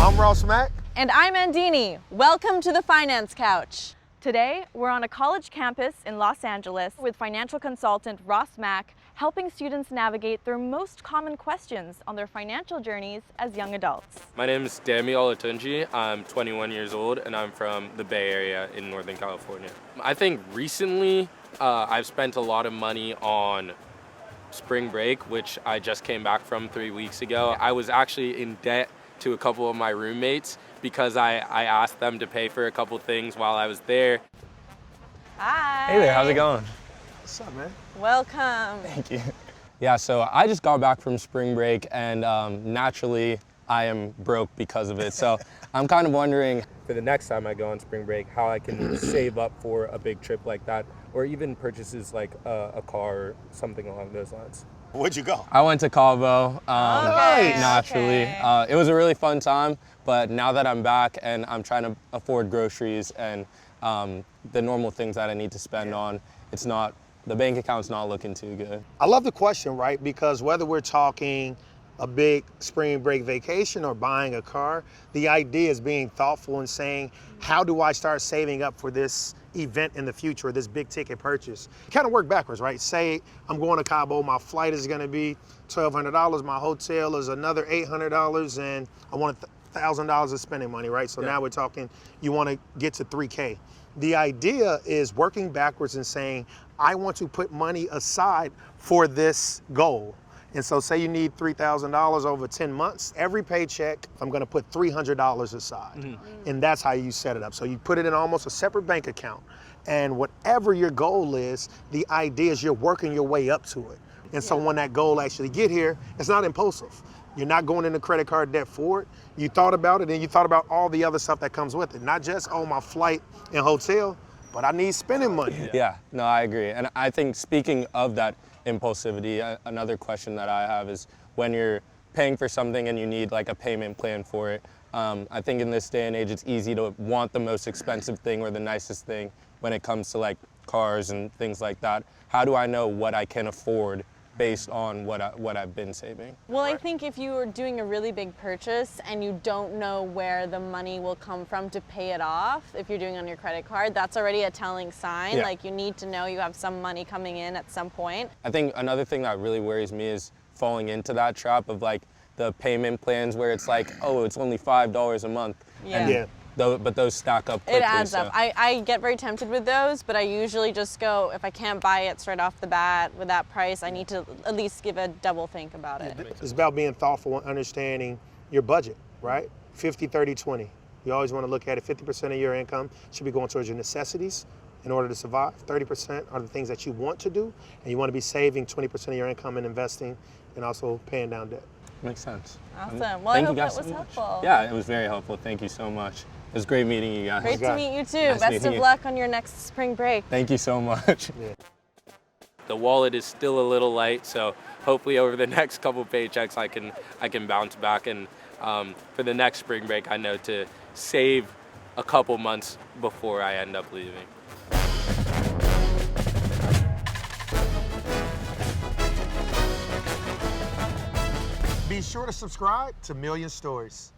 I'm Ross Mack. And I'm Andini. Welcome to the Finance Couch. Today, we're on a college campus in Los Angeles with financial consultant Ross Mack, helping students navigate their most common questions on their financial journeys as young adults. My name is Demi Olatunji. I'm 21 years old and I'm from the Bay Area in Northern California. I think recently I've spent a lot of money on spring break, which I just came back from 3 weeks ago. I was actually in debt to a couple of my roommates because I asked them to pay for a couple things while I was there. Hi. Hey there, how's it going? What's up, man? Welcome. Thank you. Yeah, so I just got back from spring break and naturally I am broke because of it. So I'm kind of wondering for the next time I go on spring break how I can save up for a big trip like that or even purchases like a car or something along those lines. Where'd you go? I went to Cabo, Nice. naturally. Okay. It was a really fun time, but now that I'm back and I'm trying to afford groceries and the normal things that I need to spend on, the bank account's not looking too good. I love the question, right? Because whether we're talking a big spring break vacation or buying a car, the idea is being thoughtful and saying, how do I start saving up for this event in the future, this big ticket purchase? Kind of work backwards, right? Say I'm going to Cabo, my flight is gonna be $1,200, my hotel is another $800, and I want $1,000 of spending money, right? So now we're talking, you wanna get to 3K. The idea is working backwards and saying, I want to put money aside for this goal. And so say you need $3,000 over 10 months, every paycheck, I'm gonna put $300 aside. Mm-hmm. And that's how you set it up. So you put it in almost a separate bank account. And whatever your goal is, the idea is you're working your way up to it. And so when that goal actually get here, it's not impulsive. You're not going into credit card debt for it. You thought about it and you thought about all the other stuff that comes with it. Not just, oh, my flight and hotel, but I need spending money. Yeah, no, I agree. And I think speaking of that impulsivity, another question that I have is when you're paying for something and you need like a payment plan for it, I think in this day and age it's easy to want the most expensive thing or the nicest thing when it comes to like cars and things like that. How do I know what I can afford based on what I've been saving? Well, I think if you are doing a really big purchase and you don't know where the money will come from to pay it off, if you're doing it on your credit card, that's already a telling sign. Yeah. Like you need to know you have some money coming in at some point. I think another thing that really worries me is falling into that trap of like the payment plans where it's like, oh, it's only $5 a month. Yeah. Yeah. But those stack up quickly. It adds so. up. I get very tempted with those, but I usually just go, if I can't buy it straight off the bat with that price, I need to at least give a double think about it. It's about being thoughtful and understanding your budget, right? 50, 30, 20. You always want to look at it. 50% of your income should be going towards your necessities in order to survive. 30% are the things that you want to do, and you want to be saving 20% of your income and investing and also paying down debt. Makes sense. Awesome. Well, Thank I you hope guys that was so much. helpful. Yeah, it was very helpful. Thank you so much. It was great meeting you guys. Great to meet you too. Nice Best meeting of you. luck on your next spring break. Thank you so much. The wallet is still a little light, so hopefully over the next couple paychecks I can bounce back, and for the next spring break I know to save a couple months before I end up leaving. Be sure to subscribe to Million Stories.